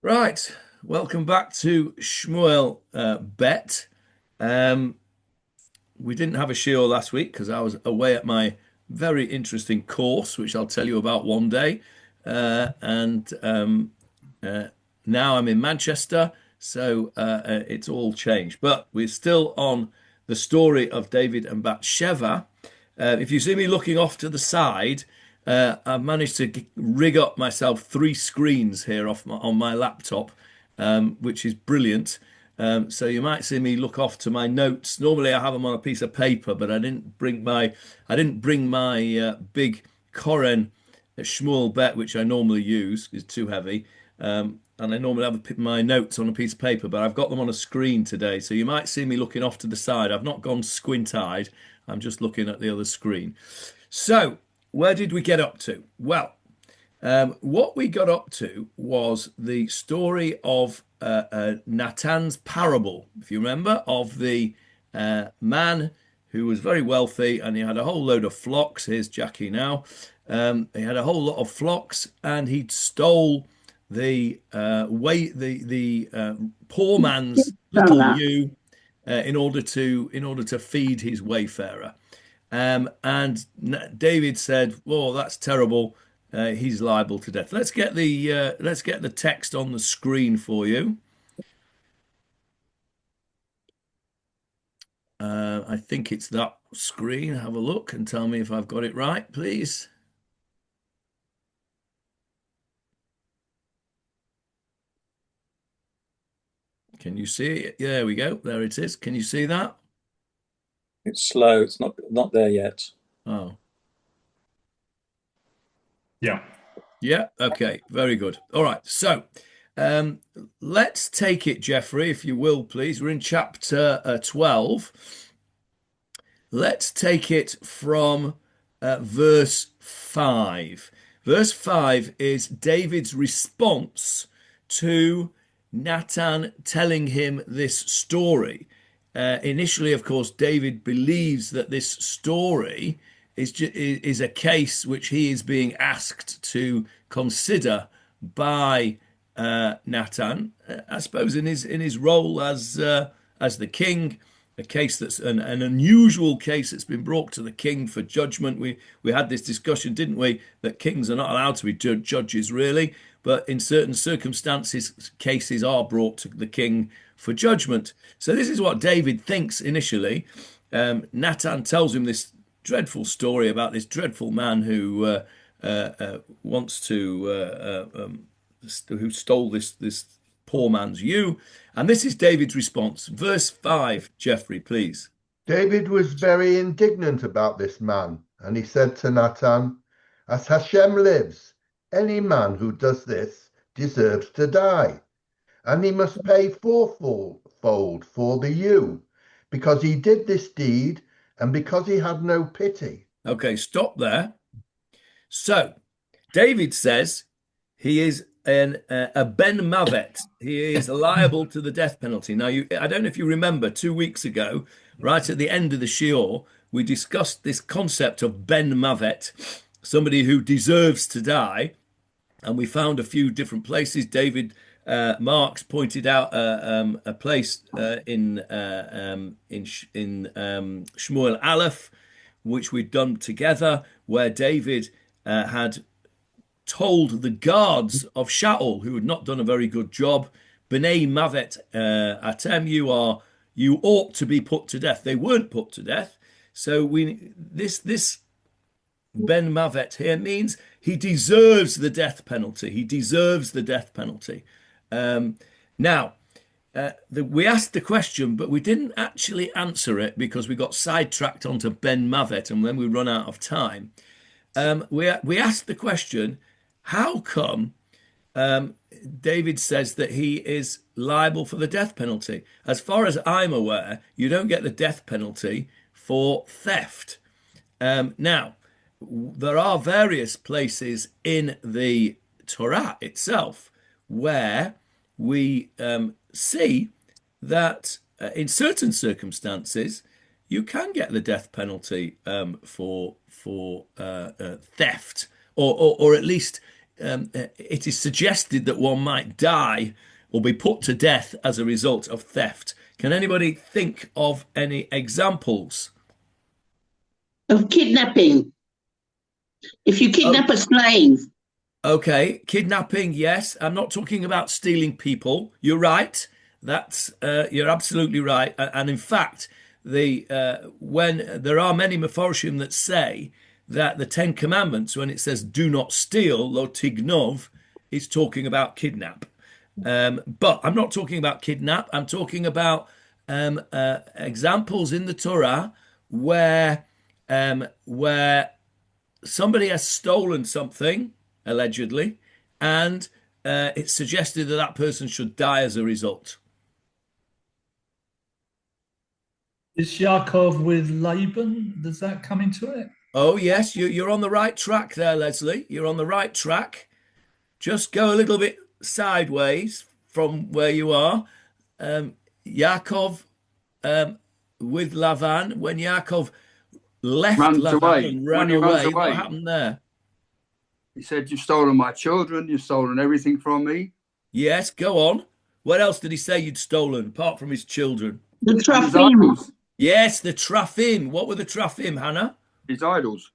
Right, welcome back to Shmuel Bet. Um, we didn't have a shiur last week because I was away at my very interesting course, which I'll tell you about one day. And uh, now I'm in Manchester, so it's all changed. But we're still on the story of David and Bathsheba. If you see me looking off to the side, I've managed to rig up myself three screens here on my laptop, which is brilliant. So you might see me look off to my notes. Normally I have them on a piece of paper, but I didn't bring my big Koren Shmuel bet, which I normally use, is too heavy. And I normally have my notes on a piece of paper, but I've got them on a screen today. So you might see me looking off to the side. I've not gone squint-eyed. I'm just looking at the other screen. So where did we get up to? Well, what we got up to was the story of Natan's parable, if you remember, of the man who was very wealthy and he had a whole load of flocks. Here's Jackie now. He had a whole lot of flocks and he'd stole the poor man's Done little that. ewe in order to feed his wayfarer. And David said, "Oh, that's terrible. He's liable to death." Let's get the text on the screen for you. I think it's that screen. Have a look and tell me if I've got it right, please. Can you see it? There we go. There it is. Can you see that? It's slow. It's not there yet. Oh, Yeah. yeah. Okay. Very good. All right. So, um, let's take it, Jeffrey, if you will, please. We're in chapter 12. Let's take it from verse 5. Verse 5 is David's response to Nathan telling him this story. Initially, of course, David believes that this story is a case which he is being asked to consider by Nathan, I suppose, in his role as the king, a case that's an unusual case that's been brought to the king for judgment. We had this discussion, didn't we, that kings are not allowed to be judges really, but in certain circumstances, cases are brought to the king for judgment. So this is what David thinks initially. Nathan tells him this dreadful story about this dreadful man wants to who stole this poor man's ewe. And this is David's response. Verse 5, Jeffrey, please. David was very indignant about this man, and he said to Nathan, "As Hashem lives, any man who does this deserves to die, and he must pay fourfold for the ewe, because he did this deed and because he had no pity." Okay, stop there. So David says he is a Ben Mavet. He is liable to the death penalty. Now, I don't know if you remember 2 weeks ago, right at the end of the shiur, we discussed this concept of Ben Mavet, somebody who deserves to die, and we found a few different places. David Marks pointed out a place in Shmuel Aleph, which we'd done together, where David had told the guards of Shaul, who had not done a very good job, "B'nai Mavet Atem, you ought to be put to death." They weren't put to death, so this Ben Mavet here means he deserves the death penalty. He deserves the death penalty. Now, we asked the question, but we didn't actually answer it because we got sidetracked onto Ben Mavet, and when we run out of time, we asked the question: how come David says that he is liable for the death penalty? As far as I'm aware, you don't get the death penalty for theft. Now, there are various places in the Torah itself where we see that in certain circumstances you can get the death penalty for theft, or at least it is suggested that one might die or be put to death as a result of theft. Can anybody think of any examples? Of kidnapping. If you Oh, kidnap a slave, okay, kidnapping, yes. I'm not talking about stealing people. You're right. That's you're absolutely right. And in fact, the when there are many Meforshim that say that the Ten Commandments, when it says "Do not steal" lo tignov, is talking about kidnap. But I'm not talking about kidnap. I'm talking about examples in the Torah where somebody has stolen something, allegedly, and it's suggested that that person should die as a result. Is Yaakov with Laban? Does that come into it? Oh, yes, you're on the right track there, Leslie. You're on the right track. Just go a little bit sideways from where you are. Yaakov with Lavan, when Yaakov left Runs Lavan away. and When ran he runs away, what away, happened there? he said, "You've stolen my children. You've stolen everything from me." Yes, go on. What else did he say you'd stolen apart from his children? the And his trafim. idols. Yes, the Trafim. What were the Trafim, Hannah? His idols.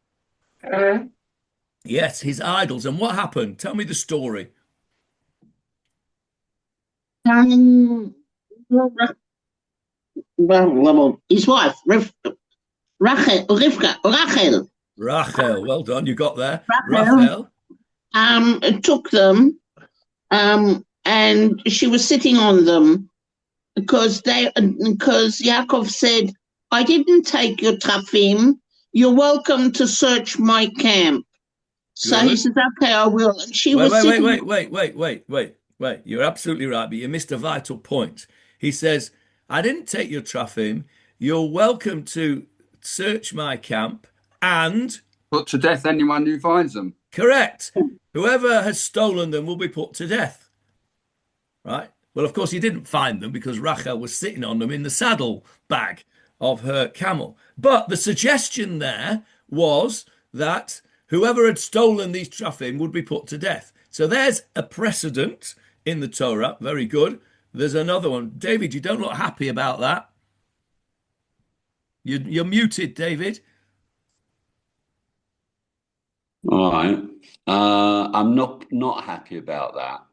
Yes, his idols. And what happened? Tell me the story. His wife, Rachel, Rachel. Well done. You got there. Rachel, Rachel. took them, and she was sitting on them because Yaakov said, "I didn't take your trafim. You're welcome to search my camp." So he Good. says, "Okay, I will." And she Wait, was wait, wait, sitting. wait. You're absolutely right, but you missed a vital point. He says, I didn't take your Trafim. You're welcome to search my camp and Put to death anyone who finds them. correct. Whoever has stolen them will be put to death. Right? Well, of course, he didn't find them because Rachel was sitting on them in the saddle bag of her camel. But the suggestion there was that whoever had stolen these Trafim would be put to death. So there's a precedent in the Torah. Very good. There's another one. David, you don't look happy about that. You're muted, David. All right. I'm not happy about that.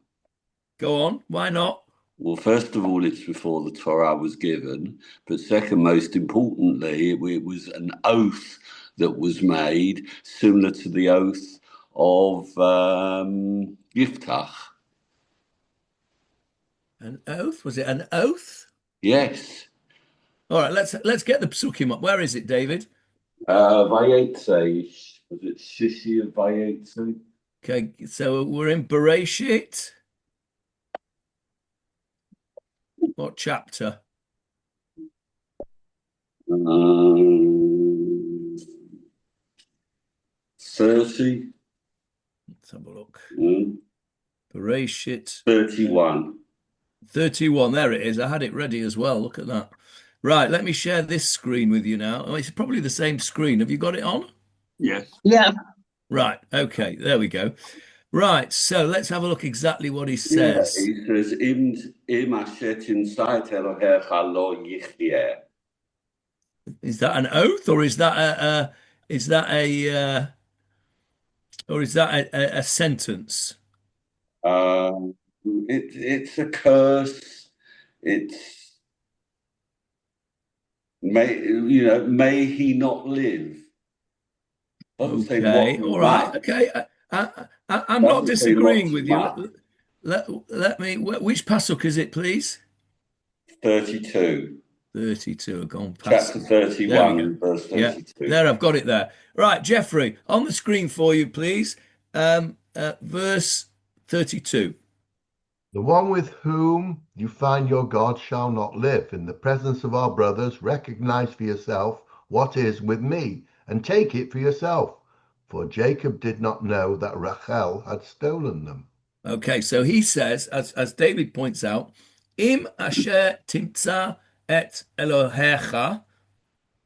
Go on. Why not? Well, first of all, it's before the Torah was given, but second, most importantly, it was an oath that was made, similar to the oath of Yiftach. An oath? Was it an oath? Yes. All right, let's get the psukim up. Where is it, David? Vayetze, was it Shishi of Vayetze? Okay, so we're in Bereshit. What chapter? 30. Let's have a look. Mm, Bereshit 31. 31. There it is. I had it ready as well. Look at that. Right, let me share this screen with you now. Oh, it's probably the same screen. Have you got it on? Yes. Yeah. Right, okay, there we go. Right, so let's have a look exactly what he Yeah, says. he says, Im asher tinsait Elohecha lo yichyeh. Is that an oath or is that a sentence? It's a curse. It's may he not live. Doesn't say Okay, what all right. that. Okay, I'm not Doesn't say disagreeing lots with of you. that. Let me. Which pasuk is it, please? 32. 32. I've gone past. Chapter There we 31 go. and verse Yeah, 32. there I've got it there. Right, Jeffrey, on the screen for you, please. Verse 32. The one with whom you find your God shall not live. In the presence of our brothers, recognize for yourself what is with me, and take it for yourself. For Jacob did not know that Rachel had stolen them. Okay, so he says, as David points out, Im asher timtza et Elohecha,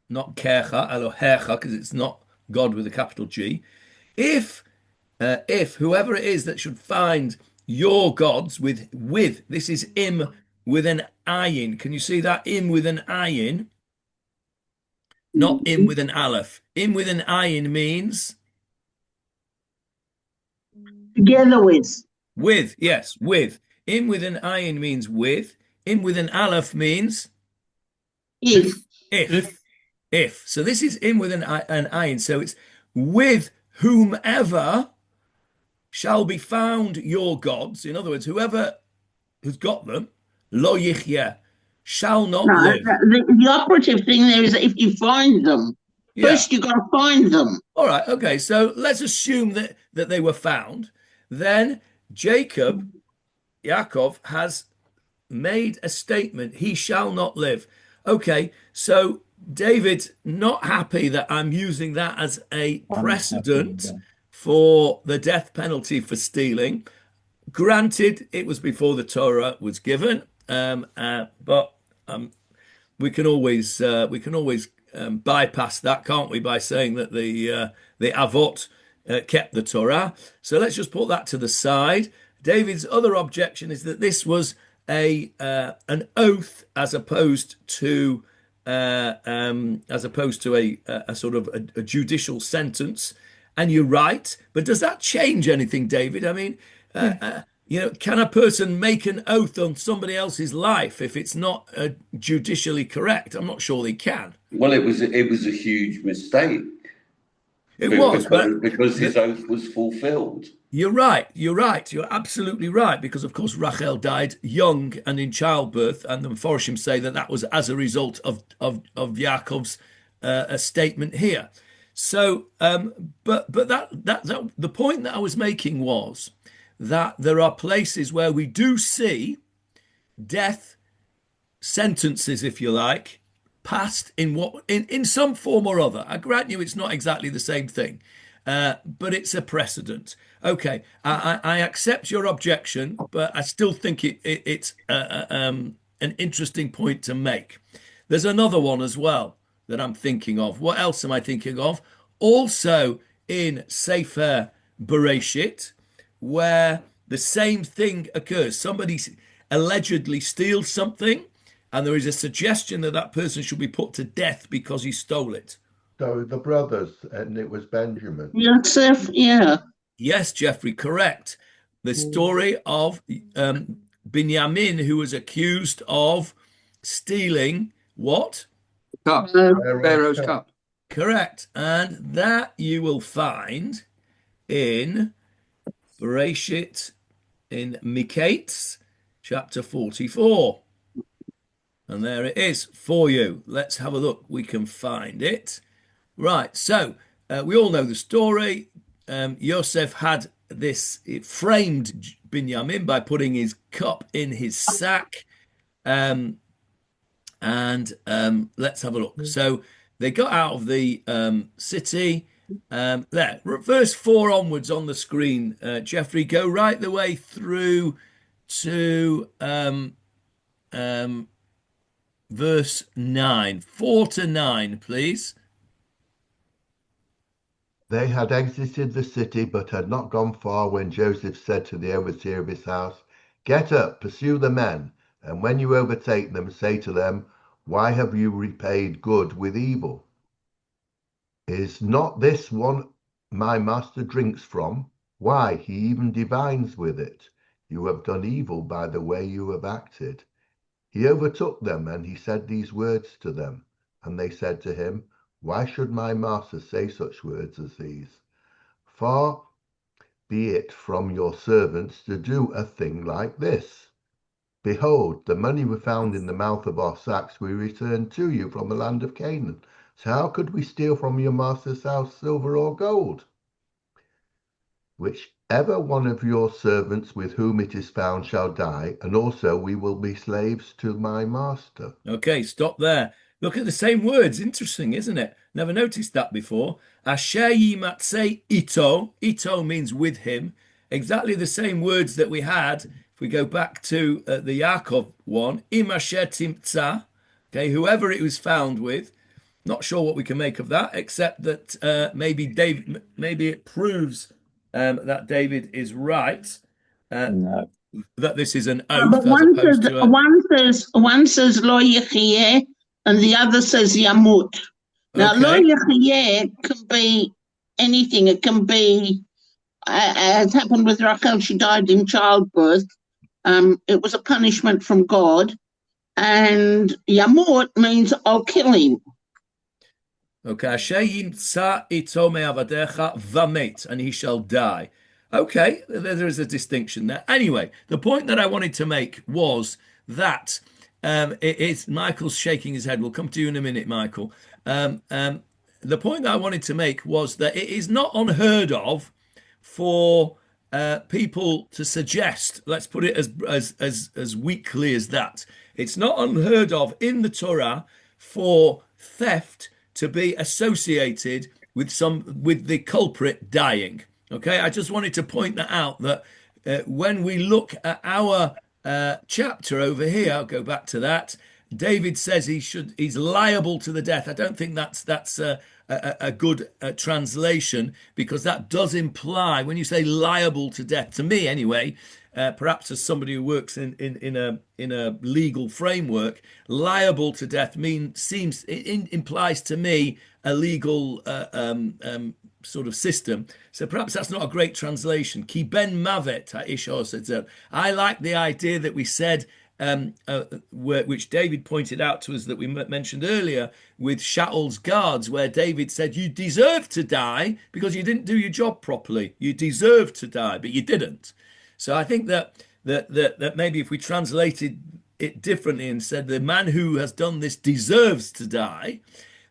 not kecha, Elohecha, because it's not God with a capital G. If if whoever it is that should find your gods with this is im with an ayin. Can you see that im with an ayin? Not im with an aleph. Im with an ayin means Together with. with. Yes, with. Im with an ayin means with. Im with an aleph means If. if. If. So this is im with an ayin. So it's with whomever shall be found your gods. In other words, whoever has got them, lo yichya, shall not No, live. the operative thing there is that if you find them, Yeah. first you've got to find them. All right. Okay. So let's assume that they were found. Then Yaakov has made a statement. He shall not live. Okay. So David's not happy that I'm using that as a precedent for the death penalty for stealing. Granted, it was before the Torah was given, but we can always bypass that, can't we, by saying that the Avot kept the Torah. So let's just put that to the side. David's other objection is that this was an oath as opposed to a sort of a judicial sentence. And you're right, but does that change anything, David? I mean, can a person make an oath on somebody else's life if it's not judicially correct? I'm not sure they can. Well, it was a huge mistake. It was, because his oath was fulfilled. You're right. You're absolutely right. Because of course Rachel died young and in childbirth, and the Meforshim say that was as a result of Yaakov's a statement here. So, but that the point that I was making was that there are places where we do see death sentences, if you like, passed in some form or other. I grant you it's not exactly the same thing, but it's a precedent. Okay, I accept your objection, but I still think it's an interesting point to make. There's another one as well that I'm thinking of. What else am I thinking of? Also in Sefer Bereshit, where the same thing occurs. Somebody allegedly steals something, and there is a suggestion that that person should be put to death because he stole it. So the brothers, and it was Benjamin. Yosef, yeah. Yes, Jeffrey, correct. The story of Binyamin, who was accused of stealing what? Cup. Pharaoh's cup. Correct. And that you will find in Bereshit, in Miketz, chapter 44. And there it is for you. Let's have a look. We can find it. Right. So we all know the story. Yosef had it framed Binyamin by putting his cup in his sack. And let's have a look. So they got out of the city. There, verse 4 onwards on the screen, Jeffrey, go right the way through to verse 9, 4 to 9, please. They had exited the city, but had not gone far when Joseph said to the overseer of his house, "Get up, pursue the men, and when you overtake them, say to them, why have you repaid good with evil? Is not this one my master drinks from? Why, he even divines with it. You have done evil by the way you have acted." He overtook them, and he said these words to them. And they said to him, "Why should my master say such words as these? Far be it from your servants to do a thing like this. Behold, the money we found in the mouth of our sacks we returned to you from the land of Canaan. So how could we steal from your master's house silver or gold? Whichever one of your servants with whom it is found shall die, and also we will be slaves to my master." Okay, stop there. Look at the same words. Interesting, isn't it? Never noticed that before. Asher yimatzei ito. Ito means with him. Exactly the same words that we had. If we go back to the Yaakov one, im asher timtza. Okay, whoever it was found with. Not sure what we can make of that, except that maybe it proves that David is right, No. that this is an But oath as opposed to a... one says lo yechiyeh and the other says yamut. Now lo Okay, yechiyeh can be anything. It can be as happened with Rachel. She died in childbirth. It was a punishment from God. And yamut means I'll kill him. okay. Asher yimtza ito me'avadecha vamet, and he shall die. Okay, there is a distinction there. Anyway, the point that I wanted to make was that Michael's shaking his head. We'll come to you in a minute, Michael. The point that I wanted to make was that it is not unheard of for people to suggest, let's put it as weakly as that. It's not unheard of in the Torah for theft to be associated with the culprit dying. Okay, I just wanted to point that out, that when we look at our chapter over here, I'll go back to that. David says he's liable to the death. I don't think that's a good translation, because that does imply, when you say liable to death, to me anyway, perhaps as somebody who works in a legal framework, liable to death implies to me a legal sort of system. So perhaps that's not a great translation. Ki ben mavet ha'ishor said. I like the idea that we said, which David pointed out to us, that we mentioned earlier with Shaul's guards, where David said, you deserve to die because you didn't do your job properly. You deserve to die, but you didn't. So I think that maybe if we translated it differently and said the man who has done this deserves to die,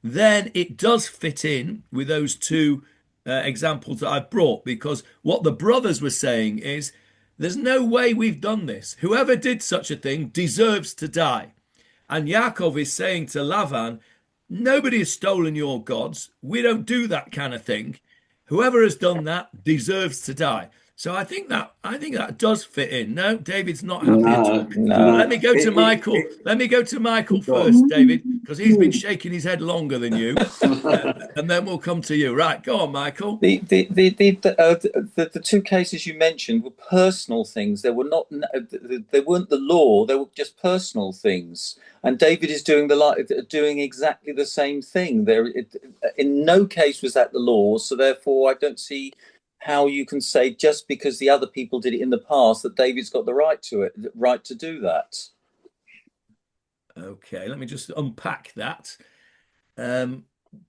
then it does fit in with those two examples that I've brought, because what the brothers were saying is, there's no way we've done this. Whoever did such a thing deserves to die. And Yaakov is saying to Lavan, nobody has stolen your gods. We don't do that kind of thing. Whoever has done that deserves to die. So I think that does fit in. No, David's not happy at all. No. Let me go to Michael. Let me go to Michael first, David, because he's been shaking his head longer than you, and then we'll come to you. Right, go on, Michael. The two cases you mentioned were personal things. They were not. They weren't the law. They were just personal things. And David is doing exactly the same thing. In no case was that the law. So therefore, I don't see how you can say just because the other people did it in the past that David's got the right to do that. Okay, let me just unpack that.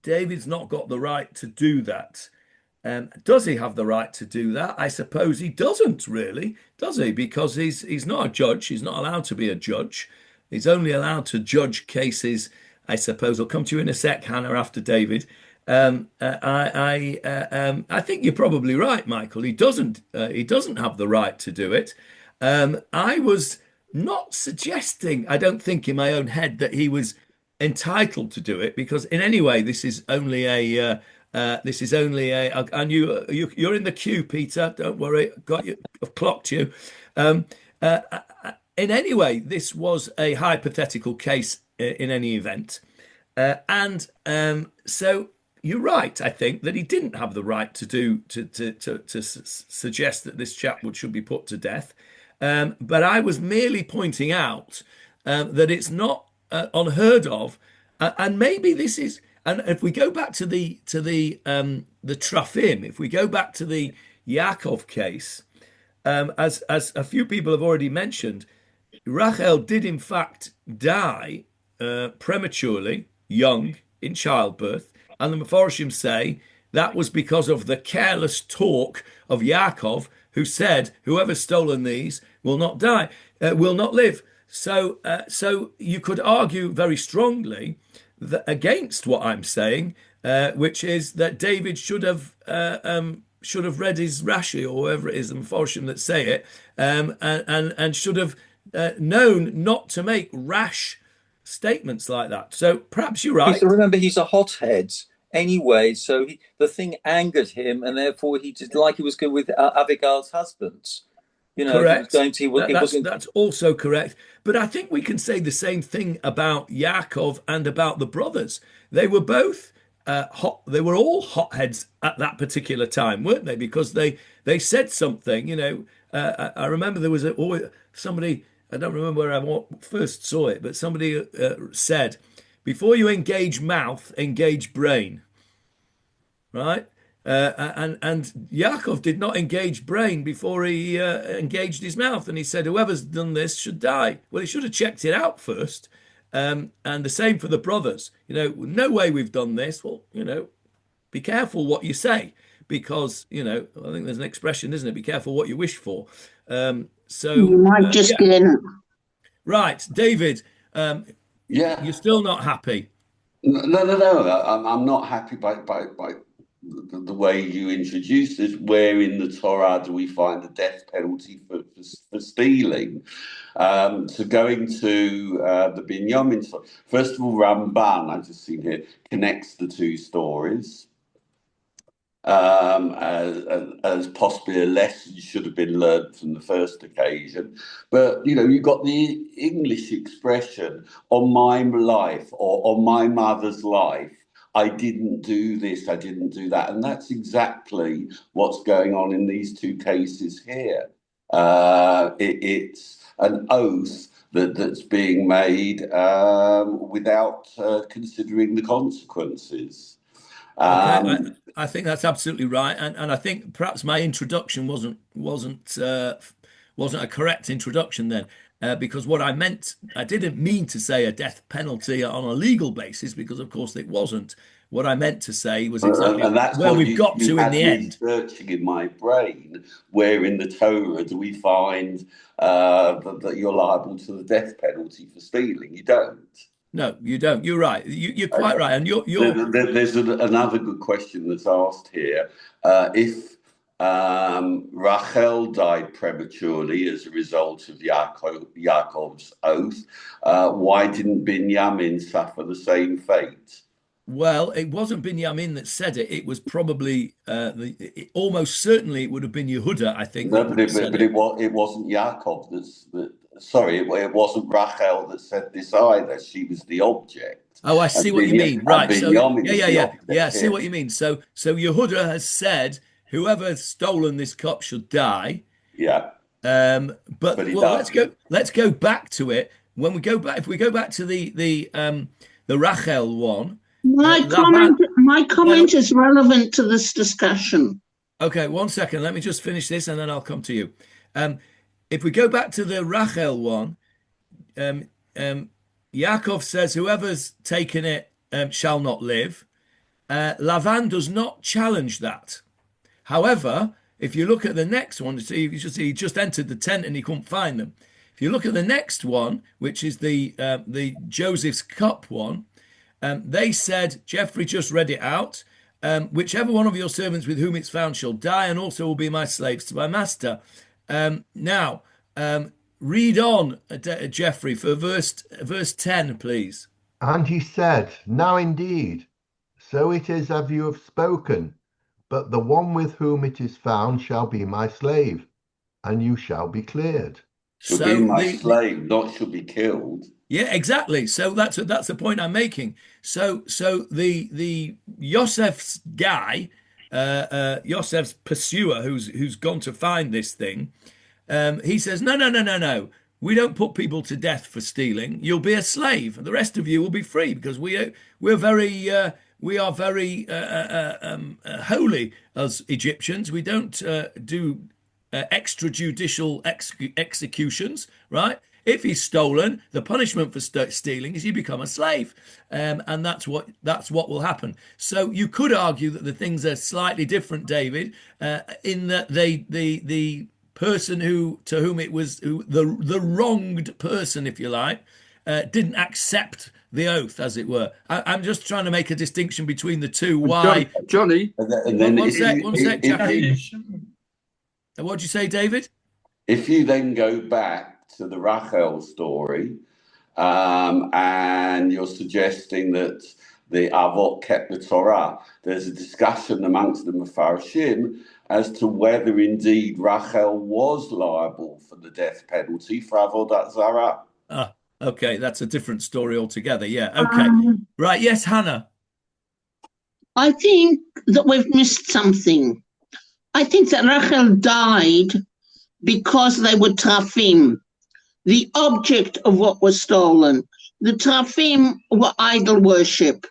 David's not got the right to do that. Does he have the right to do that? I suppose he doesn't really, does he? Because he's not a judge. He's not allowed to be a judge. He's only allowed to judge cases, I suppose. I'll come to you in a sec, Hannah, after David. I think you're probably right, Michael. He doesn't have the right to do it. I was not suggesting, I don't think in my own head, that he was entitled to do it, because in any way this is only a and you're in the queue, Peter. Don't worry, I've clocked you. In any way, this was a hypothetical case in any event, and so. You're right. I think that he didn't have the right to suggest that this chap should be put to death. But I was merely pointing out that it's not unheard of, and maybe this is. And if we go back to the Trafim, if we go back to the Yaakov case, as a few people have already mentioned, Rachel did in fact die prematurely, young, in childbirth. And the Mefarshim say that was because of the careless talk of Yaakov, who said, "Whoever's stolen these will not die, will not live." So you could argue very strongly against what I'm saying, which is that David should have read his Rashi, or whoever it is, the Mefarshim that say it, and should have known not to make rash statements like that. So perhaps you're right. Remember, he's a hothead anyway, so the thing angered him, and therefore he did, like he was good with Abigail's husband. Correct. That's also correct. But I think we can say the same thing about Yaakov and about the brothers. They were both they were all hotheads at that particular time, weren't they? Because they said something. I remember there was somebody. I don't remember where I first saw it, but somebody said, "Before you engage mouth, engage brain." Right? And Yaakov did not engage brain before he engaged his mouth, and he said, "Whoever's done this should die." Well, he should have checked it out first. And the same for the brothers. No way we've done this. Well, be careful what you say, because I think there's an expression, isn't it? Be careful what you wish for. You might just Yeah. get in. Right, David. Yeah. You're still not happy. No. I'm not happy by the way you introduced this. Where in the Torah do we find the death penalty for stealing? So going to the Binyamin story. First of all, Ramban, I've just seen here, connects the two stories as possibly a lesson should have been learned from the first occasion. But, you've got the English expression, on my life or on my mother's life, I didn't do this, I didn't do that. And that's exactly what's going on in these two cases here. It's an oath that's being made without considering the consequences. Okay, I think that's absolutely right, and I think perhaps my introduction wasn't a correct introduction then, because what I didn't mean to say a death penalty on a legal basis, because of course it wasn't. What I meant to say was exactly and that's where what we've got you to in the had me end. searching in my brain. Where in the Torah do we find that you're liable to the death penalty for stealing? You don't. No, you don't. You're right. You're quite right, and you're. There's another good question that's asked here. If Rachel died prematurely as a result of Yaakov's oath, why didn't Binyamin suffer the same fate? Well, it wasn't Binyamin that said it. It was probably almost certainly it would have been Yehuda, I think. No, but it wasn't Yaakov sorry, it wasn't Rachel that said this either. She was the object. Oh, I see what you mean. Right. So yeah. I see here. what you mean. So Yehuda has said whoever's stolen this cup should die. Yeah. But well, let's go back to it. When we go back, if we go back to the Rachel one. My comment is relevant to this discussion. Okay, 1 second. Let me just finish this, and then I'll come to you. If we go back to the Rachel one, Yaakov says, "Whoever's taken it shall not live." Lavan does not challenge that. However, if you look at the next one, he just entered the tent and he couldn't find them. If you look at the next one, which is the Joseph's cup one, they said, Jeffrey just read it out. Whichever one of your servants with whom it's found shall die, and also will be my slaves to my master. Now, read on, Jeffrey, for verse 10, please. And he said, "Now indeed, so it is as you have spoken, but the one with whom it is found shall be my slave, and you shall be cleared." Shall be my slave, not shall be killed. Yeah, exactly. So that's the point I'm making. So the Yosef's guy, Yosef's pursuer, who's gone to find this thing, he says, no. We don't put people to death for stealing. You'll be a slave. The rest of you will be free, because we are very holy as Egyptians. We don't do extrajudicial executions, right? If he's stolen, the punishment for stealing is you become a slave, and that's what will happen. So you could argue that the things are slightly different, David, in that the person to whom it was the wronged person, if you like, didn't accept the oath, as it were. I'm just trying to make a distinction between the two. Why, Johnny? And then one sec, Jackie. What'd you say, David? If you then go back to the Rachel story, and you're suggesting that the Avot kept the Torah, there's a discussion amongst the Mefarshim as to whether indeed Rachel was liable for the death penalty for Avodat Zarah. Ah, okay, that's a different story altogether. Yeah, okay. Right, yes, Hannah. I think that we've missed something. I think that Rachel died because they were tafim, the object of what was stolen. The tafim were idol worship,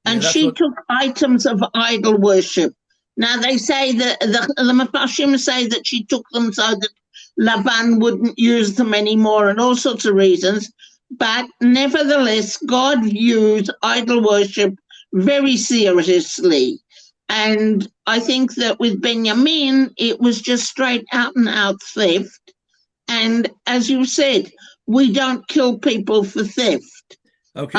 and she took items of idol worship. Now they say that the Mepharshim say that she took them so that Laban wouldn't use them anymore, and all sorts of reasons. But nevertheless, God views idol worship very seriously. And I think that with Benjamin, it was just straight out and out theft. And as you said, we don't kill people for theft. Okay,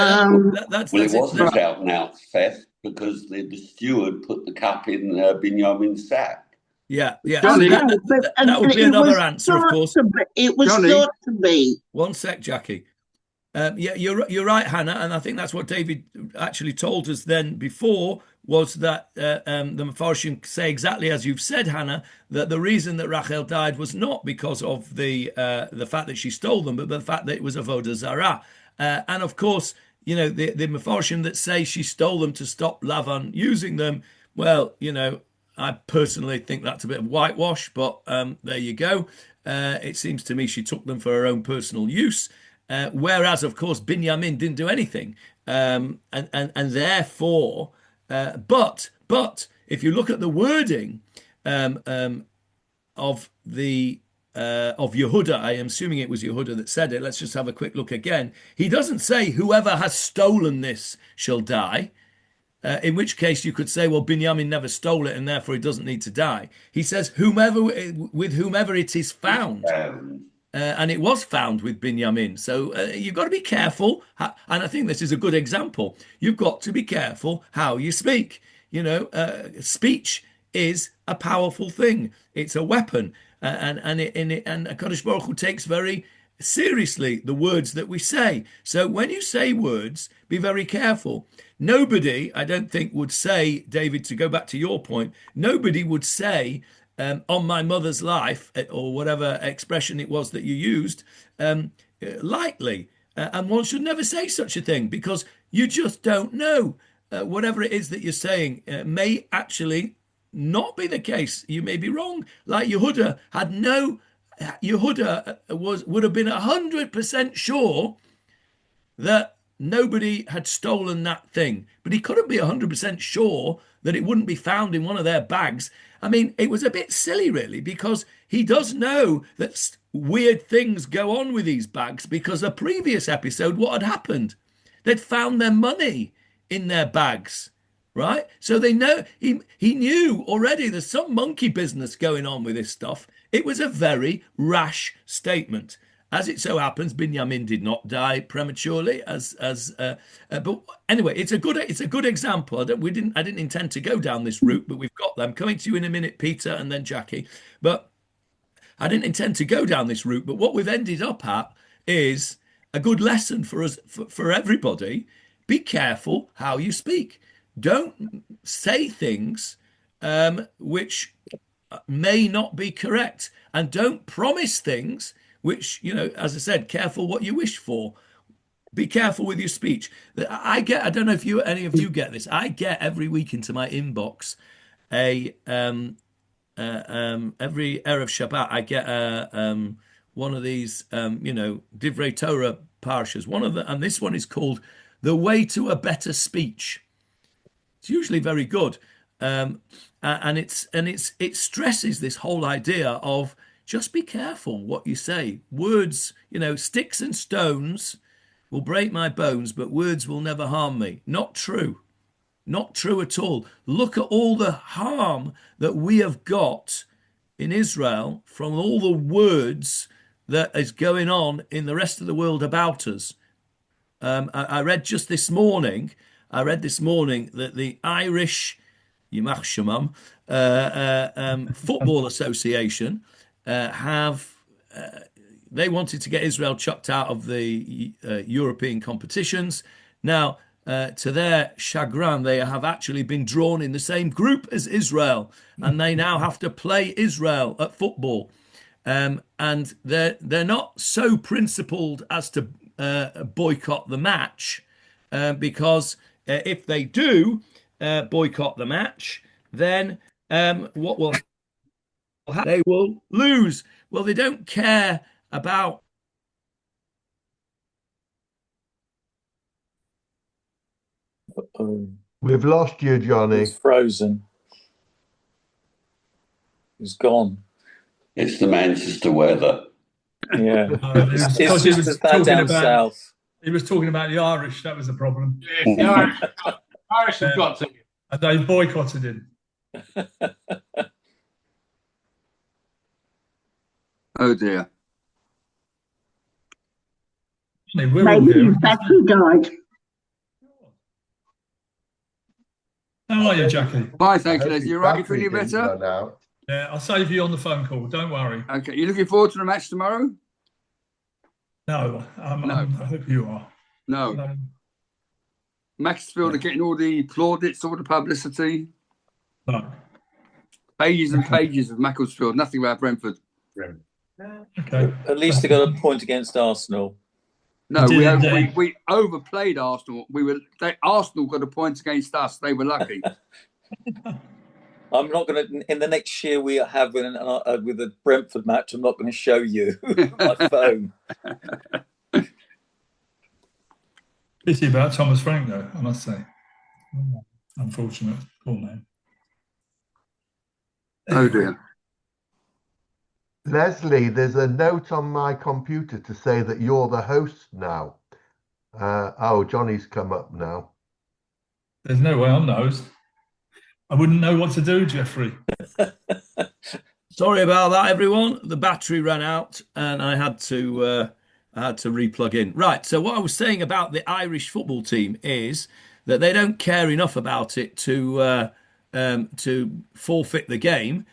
that's it wasn't it. out and out theft because the steward put the cup in Binyamin's sack. Yeah. Johnny, that would be another answer, of course. It was thought to be. One sec, Jackie. Yeah, you're right, Hannah, and I think that's what David actually told us then before, was that the Mepharshim say exactly as you've said, Hannah, that the reason that Rachel died was not because of the fact that she stole them, but the fact that it was avodah zarah. And of course, you know, the Mepharshim that say she stole them to stop Lavan using them, well, you know, I personally think that's a bit of whitewash, but there you go. It seems to me she took them for her own personal use. Whereas, of course, Binyamin didn't do anything, and therefore, but if you look at the wording of Yehuda, I am assuming it was Yehuda that said it. Let's just have a quick look again. He doesn't say whoever has stolen this shall die. In which case you could say, well, Binyamin never stole it and therefore he doesn't need to die. He says with whomever it is found. And it was found with Binyamin. So you've got to be careful. And I think this is a good example. You've got to be careful how you speak. You know, speech is a powerful thing. It's a weapon. And Kadosh Baruch Hu takes very seriously the words that we say. So when you say words, be very careful. Nobody, I don't think, would say, David, to go back to your point, nobody would say, on my mother's life, or whatever expression it was that you used, lightly. And one should never say such a thing because you just don't know. Whatever it is that you're saying may actually not be the case. You may be wrong. Like Yehuda would have been 100% sure that nobody had stolen that thing, but he couldn't be 100% sure that it wouldn't be found in one of their bags. I mean, it was a bit silly, really, because he does know that weird things go on with these bags because the previous episode, what had happened? They'd found their money in their bags, right? So they know he knew already there's some monkey business going on with this stuff. It was a very rash statement. As it so happens, Binyamin did not die prematurely. But anyway, it's a good example. I didn't intend to go down this route, but we've got them. Coming to you in a minute, Peter, and then Jackie. But I didn't intend to go down this route. But what we've ended up at is a good lesson for us, for everybody. Be careful how you speak. Don't say things which may not be correct, and don't promise things which, you know, as I said, careful what you wish for. Be careful with your speech. I don't know if any of you get this. I get every week into my inbox every Erev Shabbat, I get one of these, Divrei Torah parshas. And this one is called "The Way to a Better Speech." It's usually very good, and it stresses this whole idea of just be careful what you say. Words, sticks and stones will break my bones, but words will never harm me. Not true. Not true at all. Look at all the harm that we have got in Israel from all the words that is going on in the rest of the world about us. I read this morning that the Irish Yimach Shemam Football Association they wanted to get Israel chucked out of the European competitions. Now, to their chagrin, they have actually been drawn in the same group as Israel, and they now have to play Israel at football. And they're not so principled as to boycott the match, because if they do, boycott the match, then what will happen? They will lose. Well, they don't care about. We've lost you, Johnny. He's frozen. He's gone. It's the Manchester weather. Yeah. It's It's just as bad down south. He was talking about the Irish. That was the problem. Yes, the Irish have got to. And they boycotted him. Oh dear. Maybe his battery died. How are you, Jackie? Bye, thank you, Les. You're right. You feeling better? Yeah, I'll save you on the phone call. Don't worry. Okay. You looking forward to the match tomorrow? No, I hope you are. No. Macclesfield are getting all the plaudits, all the publicity. No. Pages and pages of Macclesfield. Nothing about Brentford. Okay. At least they got a point against Arsenal. No, we overplayed Arsenal. Arsenal got a point against us. They were lucky. I'm not going to. In the next year we have with a Brentford match, I'm not going to show you my phone. Pity about Thomas Frank, though, I must say. Unfortunate. Poor man. Oh dear. Leslie, there's a note on my computer to say that you're the host now. Johnny's come up now. There's no way I'm the host. I wouldn't know what to do, Jeffrey. Sorry about that, everyone. The battery ran out, and I had to replug in. Right. So what I was saying about the Irish football team is that they don't care enough about it to forfeit the game.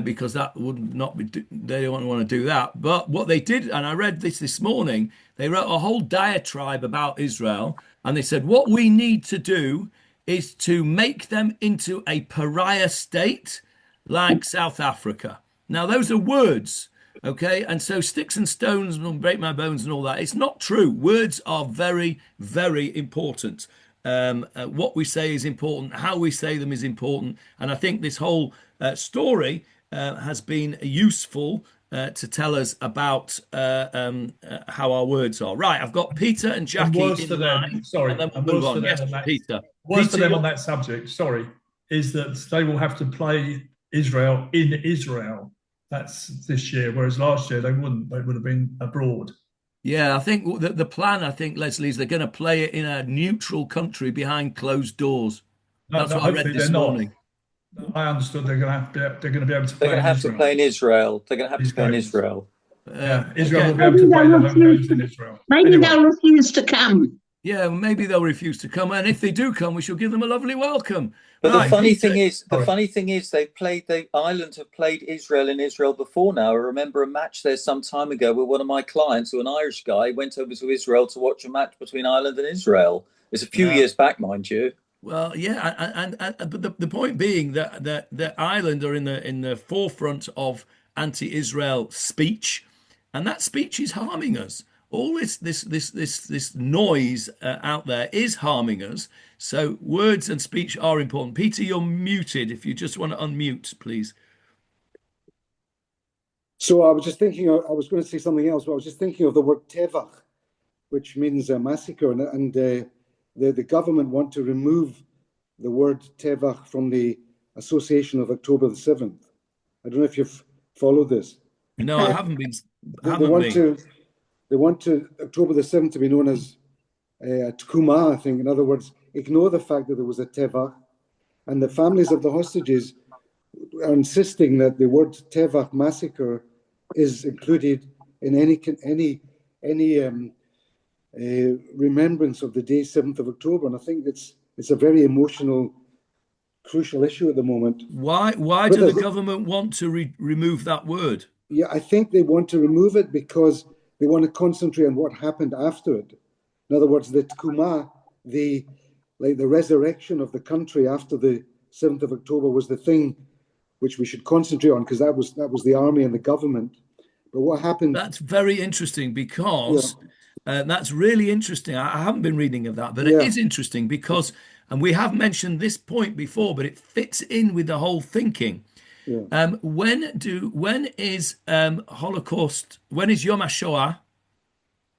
Because that would not be, they don't want to do that. But what they did, and I read this morning, they wrote a whole diatribe about Israel, and they said what we need to do is to make them into a pariah state like South Africa. Now, those are words, okay? And so sticks and stones will break my bones and all that. It's not true. Words are very, very important. What we say is important. How we say them is important. And I think this whole story has been useful to tell us about how our words are. Right, I've got Peter and Jackie in the line. Sorry, and then we'll move on. Yes, Peter. Worse for them on that subject, sorry, is that they will have to play Israel in Israel. That's this year, whereas last year they wouldn't. They would have been abroad. Yeah, I think the plan, Leslie, is they're going to play it in a neutral country behind closed doors. That's what I read this morning. I understood they're going to be able to play. They're going to have to play in Israel. They're going to have to play in Israel. Israel will be able to play their home games in Israel. Maybe they'll refuse to come. Yeah, maybe they'll refuse to come, and if they do come, we shall give them a lovely welcome. But the funny thing is, Ireland have played Israel in Israel before now. I remember a match there some time ago where one of my clients, who an Irish guy, went over to Israel to watch a match between Ireland and Israel. It's a few years back, mind you. Well, yeah, but the point being that Ireland are in the forefront of anti-Israel speech, and that speech is harming us. All this noise out there is harming us. So words and speech are important. Peter, you're muted. If you just want to unmute, please. So I was just thinking, I was going to say something else, but I was just thinking of the word tevach, which means a massacre, and the government want to remove the word tevach from the association of October the 7th. I don't know if you've followed this. No, I haven't been. They want October the 7th to be known as Tkuma, I think. In other words, ignore the fact that there was a tevach, and the families of the hostages are insisting that the word tevach, massacre, is included in any remembrance of the day 7th of October. And I think it's a very emotional, crucial issue at the moment. Why do the government want to remove that word? Yeah, I think they want to remove it because they want to concentrate on what happened after it. In other words, the Tkuma, the resurrection of the country after the 7th of October was the thing which we should concentrate on, because that was the army and the government. But what happened? That's very interesting because that's really interesting. I haven't been reading of that, but it is interesting because And we have mentioned this point before, but it fits in with the whole thinking. Yeah. When is Holocaust? When is Yom HaShoah?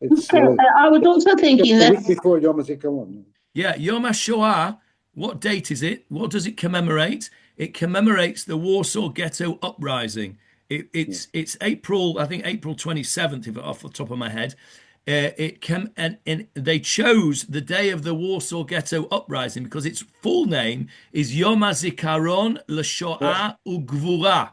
It's I was also thinking the that week before Yom HaZikaron. Yeah, Yom HaShoah. What date is it? What does it commemorate? It commemorates the Warsaw Ghetto Uprising. It's April, I think April 27th, if off the top of my head. And they chose the day of the Warsaw Ghetto Uprising because its full name is Yom HaZikaron LaShoah Ugvura.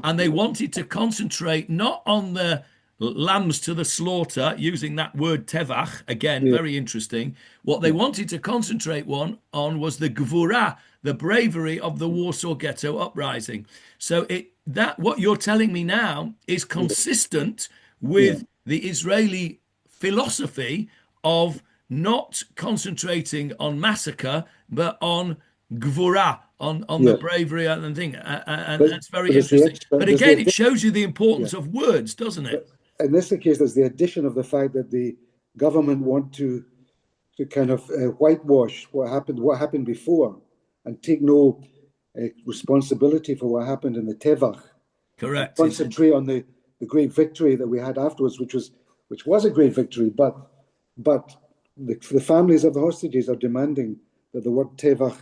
And they wanted to concentrate not on the lambs to the slaughter, using that word tevach, again, very interesting. What they wanted to concentrate on was the gvura, the bravery of the Warsaw Ghetto Uprising. So what you're telling me now is consistent with the Israeli philosophy of not concentrating on massacre, but on gvura, on the bravery and thing. And that's very interesting. But again, it shows you the importance of words, doesn't it? In this case, there's the addition of the fact that the government want to kind of whitewash what happened before, and take no responsibility for what happened in the Tevach. Correct. Concentrate on the great victory that we had afterwards, which was a great victory. But the families of the hostages are demanding that the word Tevach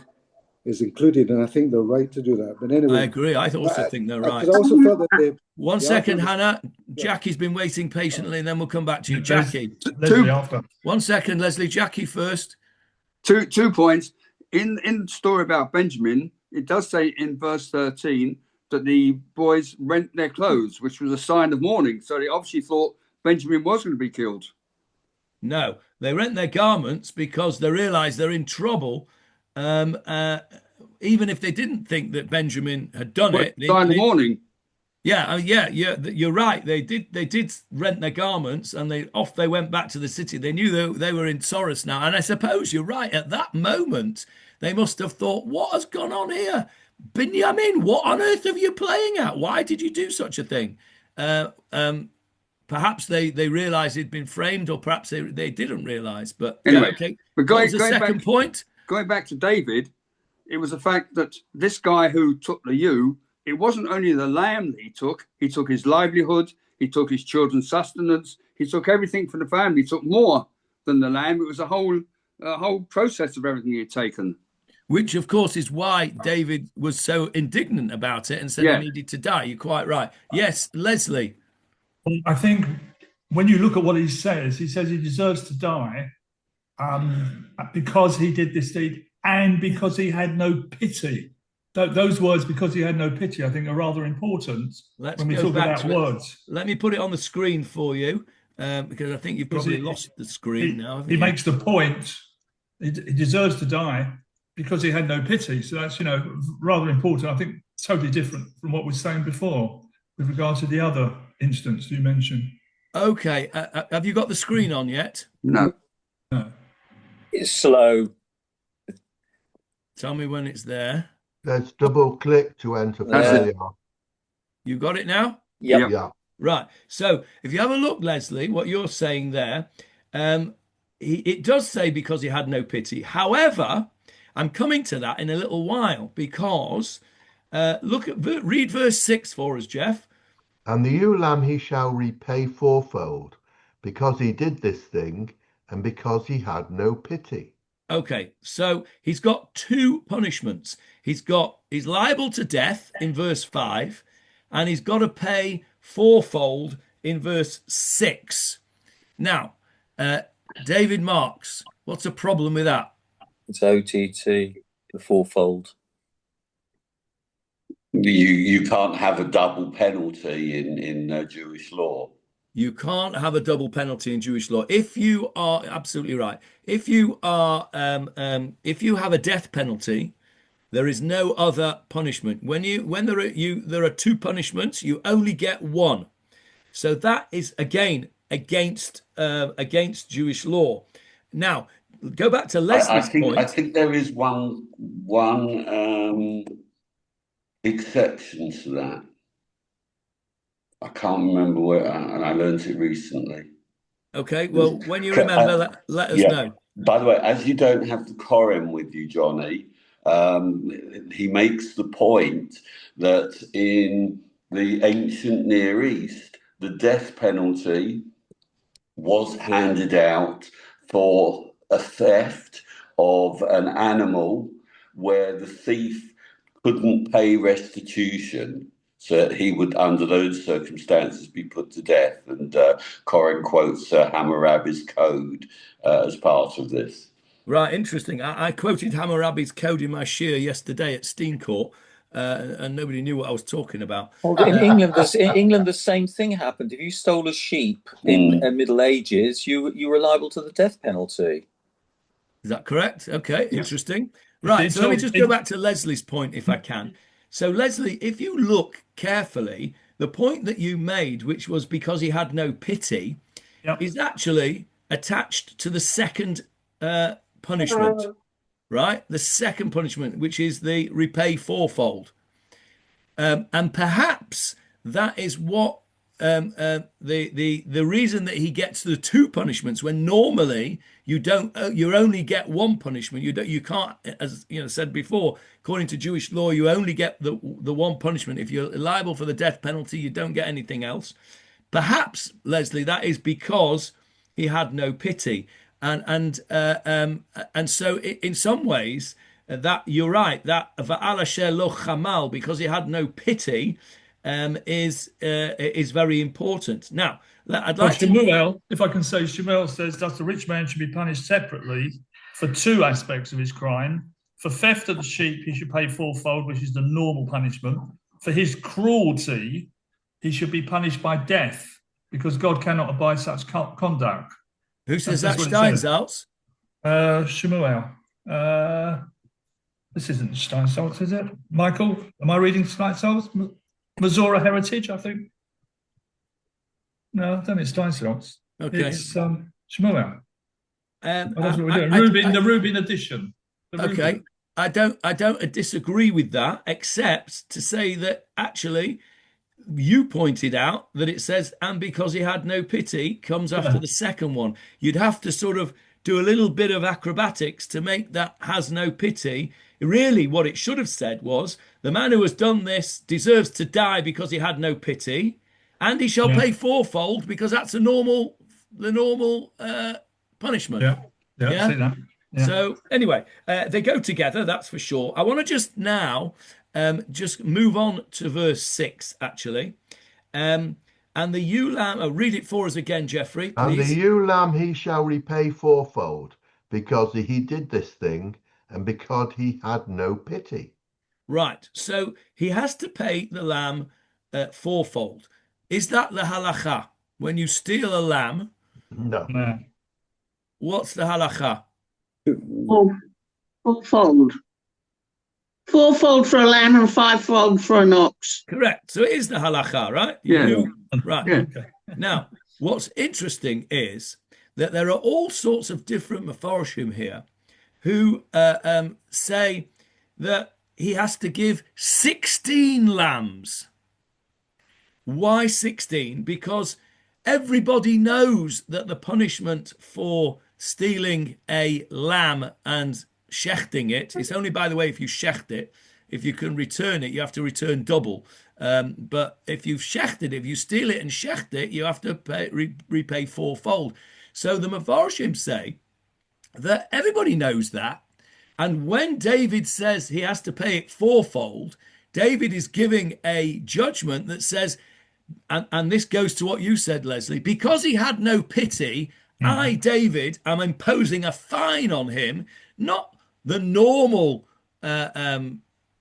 is included, and I think they're right to do that. But anyway, I agree. I also think they're right. Because I also felt that One second, Hannah. Jackie's been waiting patiently, and then we'll come back to you. Jackie. Leslie after. 1 second, Leslie. Jackie first. 2 points. In the story about Benjamin, it does say in verse 13 that the boys rent their clothes, which was a sign of mourning. So they obviously thought Benjamin was going to be killed. No, they rent their garments because they realize they're in trouble. Even if they didn't think that Benjamin had done it, sign of mourning. Yeah, you're right. They did rent their garments, and they went back to the city. They knew they were in Soros now, and I suppose you're right. At that moment, they must have thought, "What has gone on here, Benjamin? What on earth are you playing at? Why did you do such a thing?" Perhaps they realised he'd been framed, or perhaps they didn't realise. But anyway, okay. But going second point. Going back to David, it was the fact that this guy who took the ewe, it wasn't only the lamb that he took his livelihood, he took his children's sustenance, he took everything for the family. He took more than the lamb. It was a whole process of everything he had taken. Which, of course, is why David was so indignant about it and said he needed to die. You're quite right. Yes, Leslie. I think when you look at what he says he deserves to die because he did this deed and because he had no pity. Those words, because he had no pity, I think are rather important when we talk about words. Let me put it on the screen for you because I think you've probably lost the screen now. He makes the point he deserves to die because he had no pity. So that's, rather important. I think totally different from what we were saying before with regard to the other instance you mentioned. Okay. Have you got the screen on yet? No. It's slow. Tell me when it's there. Let's double click to enter. You got it now? Yep. Yeah. Right. So if you have a look, Leslie, what you're saying there, it does say because he had no pity. However, I'm coming to that in a little while because read verse 6 for us, Jeff. And the ewe lamb he shall repay fourfold, because he did this thing, and because he had no pity. Okay, so he's got 2 punishments. He's liable to death in verse 5, and he's got to pay fourfold in verse 6. Now, David Marks, what's the problem with that? It's OTT, the fourfold. You can't have a double penalty in Jewish law. You can't have a double penalty in Jewish law. If you are absolutely right, if you have a death penalty, there is no other punishment. When there are 2 punishments, you only get 1. So that is again against Jewish law. Now, go back to Leslie's point. I think there is one exception to that. I can't remember where, and I learned it recently. Okay, well, when you remember, let us know. By the way, as you don't have the Koran with you, Johnny, he makes the point that in the ancient Near East, the death penalty was handed out for a theft of an animal where the thief couldn't pay restitution. So he would, under those circumstances, be put to death. And Corin quotes Hammurabi's code as part of this. Right, interesting. I quoted Hammurabi's code in my shiur yesterday at Steencourt, and nobody knew what I was talking about. Well, in England, the same thing happened. If you stole a sheep in the Middle Ages, you were liable to the death penalty. Is that correct? Okay, interesting. Right, so let me just go back to Leslie's point, if I can. So, Leslie, if you look carefully, the point that you made, which was because he had no pity, is actually attached to the second punishment, right? The second punishment, which is the repay fourfold. And perhaps that is what the reason that he gets the two punishments when normally you only get one punishment. You can't, as said before, according to Jewish law, you only get the one punishment. If you're liable for the death penalty, you don't get anything else. Perhaps, Leslie, that is because he had no pity, and so in some ways that you're right, that va'al asher lo chamal, because he had no pity, is very important. Now, I'd like Shmuel, if I can say, Shmuel says that the rich man should be punished separately for two aspects of his crime. For theft of the sheep, he should pay fourfold, which is the normal punishment. For his cruelty, he should be punished by death, because God cannot abide such conduct. Who says that? Steinsaltz? Shmuel. This isn't Steinsaltz, is it? Michael, am I reading Steinsaltz? Missouri Heritage, I think. No, I don't think it's Steinsaltz. Okay. It's Shmuel. That's what we're doing. The Rubin edition. Okay. I don't disagree with that, except to say that actually you pointed out that it says, and because he had no pity, comes after the second one. You'd have to sort of do a little bit of acrobatics to make that has no pity. Really, what it should have said was, the man who has done this deserves to die because he had no pity, and he shall pay fourfold because that's the normal punishment. Yeah. See that. Yeah. So anyway, they go together, that's for sure. I want to just now just move on to verse 6, actually. And the ewe lamb, read it for us again, Jeffrey, please. And the ewe lamb he shall repay fourfold, because he did this thing, and because he had no pity. Right, so he has to pay the lamb fourfold. Is that the halacha? When you steal a lamb? No. What's the halacha? Fourfold. Fourfold for a lamb and fivefold for an ox. Correct. So it is the halacha, right? Right. Yeah. Okay. Now, what's interesting is that there are all sorts of different mefarshim here who say that he has to give 16 lambs. Why 16? Because everybody knows that the punishment for stealing a lamb and shechting it, it's only, by the way, if you shecht it. If you can return it, you have to return double. But if you've shechted it, if you steal it and shecht it, you have to repay fourfold. So the mefarshim say that everybody knows that. And when David says he has to pay it fourfold, David is giving a judgment that says, and this goes to what you said, Leslie, because he had no pity, I, David, am imposing a fine on him, not the normal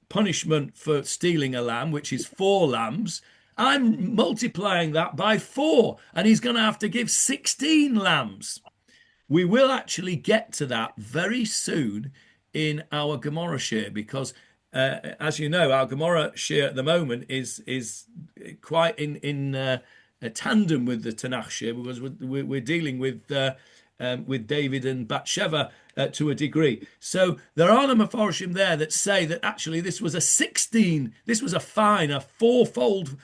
punishment for stealing a lamb, which is 4 lambs. I'm multiplying that by 4, and he's going to have to give 16 lambs. We will actually get to that very soon in our Gemara shiur, because as you know, our Gemara shiur at the moment is quite in a tandem with the Tanakh shiur, because we're dealing with David and Bathsheba to a degree. So there are the mefarshim there that say that actually this was a fine, a fourfold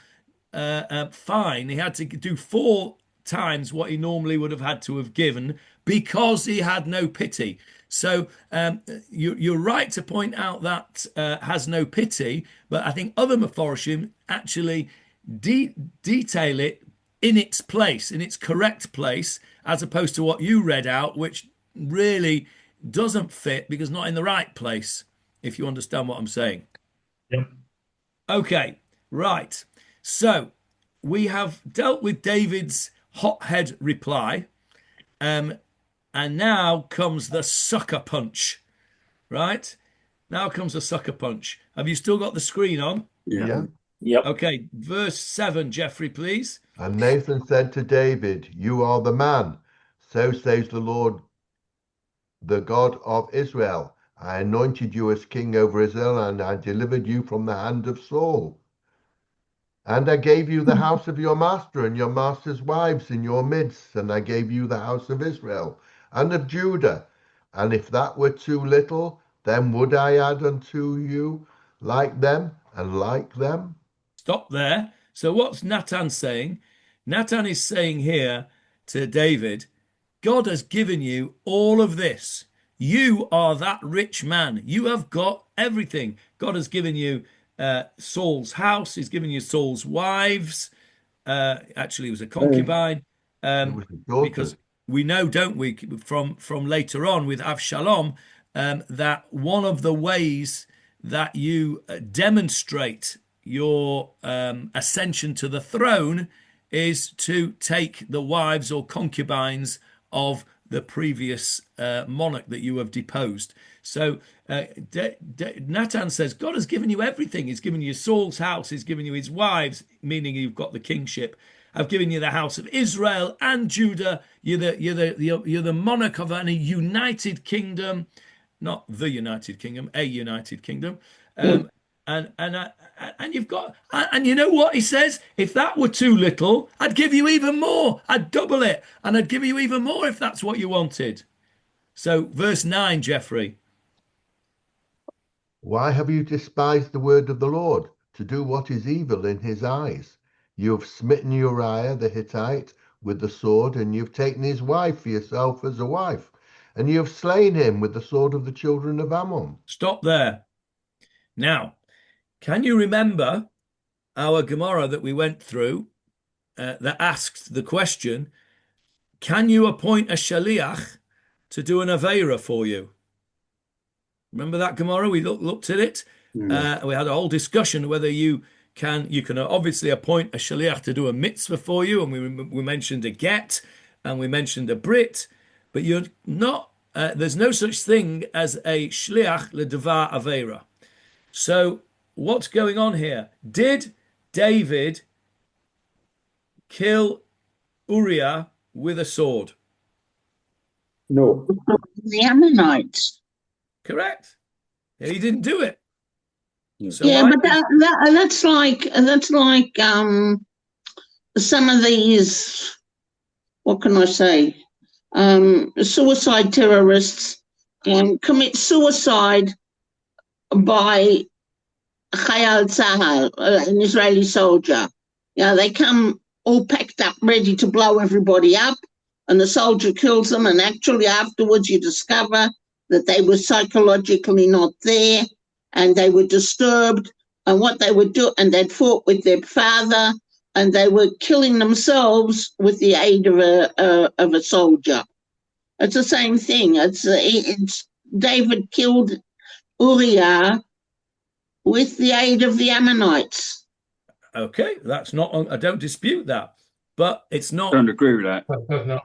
fine. He had to do 4 times what he normally would have had to have given because he had no pity. So you're right to point out that has no pity, but I think other Meforshim actually detail it in its place, in its correct place, as opposed to what you read out, which really doesn't fit because not in the right place, if you understand what I'm saying. Yep. Okay, right. So we have dealt with David's hothead reply, and now comes the sucker punch, right? Now comes the sucker punch. Have you still got the screen on? Yeah. Yep. Okay, verse 7, Jeffrey, please. And Nathan said to David, "You are the man. So says the Lord, the God of Israel. I anointed you as king over Israel, and I delivered you from the hand of Saul. And I gave you the house of your master and your master's wives in your midst, and I gave you the house of Israel and of Judah. And if that were too little, then would I add unto you like them and like them?" Stop there. So what's Nathan saying? Nathan is saying here to David, God has given you all of this. You are that rich man. You have got everything. God has given you Saul's house. He's given you Saul's wives. Actually, it was a concubine. It was a daughter. Because we know, don't we, from later on with Avshalom, that one of the ways that you demonstrate your ascension to the throne is to take the wives or concubines of the previous monarch that you have deposed. So Nathan says, God has given you everything. He's given you Saul's house. He's given you his wives, meaning you've got the kingship. I've given you the house of Israel and Judah. You're the monarch of a united kingdom, not the United Kingdom, a united kingdom. And you've got, and you know what he says? If that were too little, I'd give you even more. I'd double it, and I'd give you even more if that's what you wanted. So, verse 9, Jeffrey. Why have you despised the word of the Lord to do what is evil in his eyes? You have smitten Uriah the Hittite with the sword, and you've taken his wife for yourself as a wife, and you have slain him with the sword of the children of Ammon. Stop there. Now, can you remember our Gemara that we went through that asked the question, can you appoint a shaliach to do an aveira for you? Remember that Gemara? We looked at it. We had a whole discussion whether you can obviously appoint a shaliach to do a mitzvah for you, and we mentioned a get, and we mentioned a brit, but you're not. There's no such thing as a shliach ledavar aveira. So what's going on here? Did David kill Uriah with a sword? No. The Ammonites. Correct. He didn't do it. So Yeah, but that's like some of these, what can I say? Suicide terrorists commit suicide by Chayal Tzahal, an Israeli soldier. Yeah, they come all packed up, ready to blow everybody up, and the soldier kills them, and actually afterwards you discover that they were psychologically not there, and they were disturbed, and what they would do, and they'd fought with their father, and they were killing themselves with the aid of a soldier. It's the same thing. It's David killed Uriah with the aid of the Ammonites. Okay, that's not. I don't dispute that, but it's not. Don't agree with that.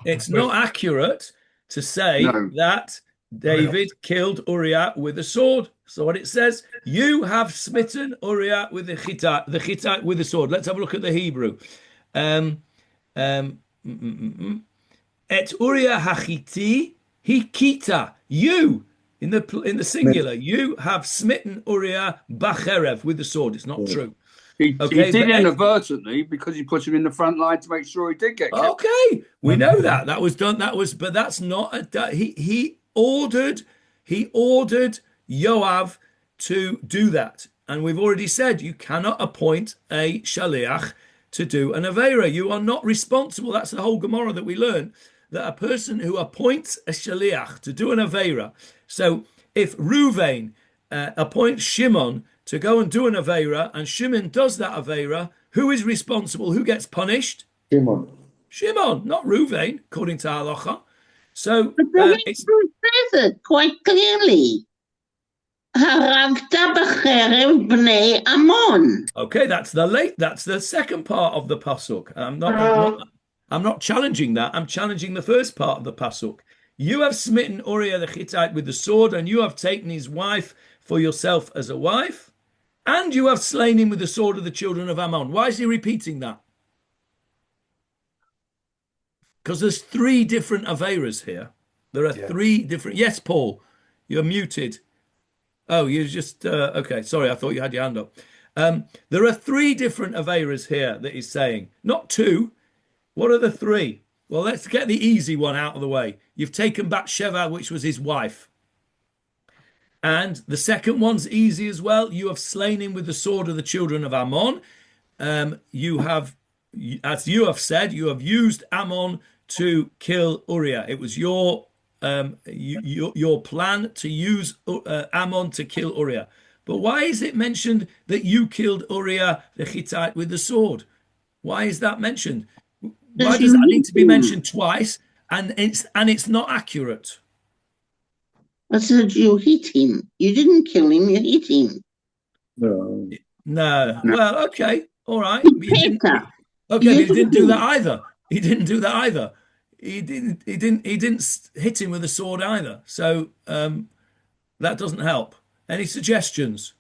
It's not accurate to say that David killed Uriah with a sword. So what it says, you have smitten Uriah with the Hittite with the sword. Let's have a look at the Hebrew. Et Uriah hachiti hikita. You in the singular. You have smitten Uriah bacherev with the sword. It's not true. He did inadvertently because he put him in the front line to make sure he did get killed. Okay, we know that was done. But that's not he ordered Yoav to do that, and we've already said you cannot appoint a shaliach to do an Avera. You are not responsible. That's the whole Gemara that we learn, that a person who appoints a Shaliach to do an Avera. So if Ruvain appoints Shimon to go and do an Avera, and Shimon does that Avera, who is responsible? Who gets punished? Shimon. Shimon, not Ruvain, according to Halacha. So But the Hebrew says it quite clearly. Haragta b'cherev b'nei Ammon. Okay, that's the second part of the pasuk. I'm not challenging that. I'm challenging the first part of the pasuk. You have smitten Uriah the Hittite with the sword, and you have taken his wife for yourself as a wife, and you have slain him with the sword of the children of Ammon. Why is he repeating that? Because there's three different Averas here. There are three different. Yes, Paul, you're muted. Oh, you just okay. Sorry, I thought you had your hand up. There are three different Averas here that he's saying, not two. What are the three? Well, let's get the easy one out of the way. You've taken Bathsheba, which was his wife. And the second one's easy as well. You have slain him with the sword of the children of Ammon. You have, as you have said, you have used Ammon to kill Uriah. It was your plan to use Ammon to kill Uriah. But why is it mentioned that you killed Uriah the Hittite with the sword? Why is that mentioned? Why does that need to be mentioned twice? And it's not accurate. I said you hit him. You didn't kill him. You hit him. No. Well, okay, all right. Okay, But he didn't do that either. He didn't do that either. He didn't hit him with a sword either. So that doesn't help. Any suggestions?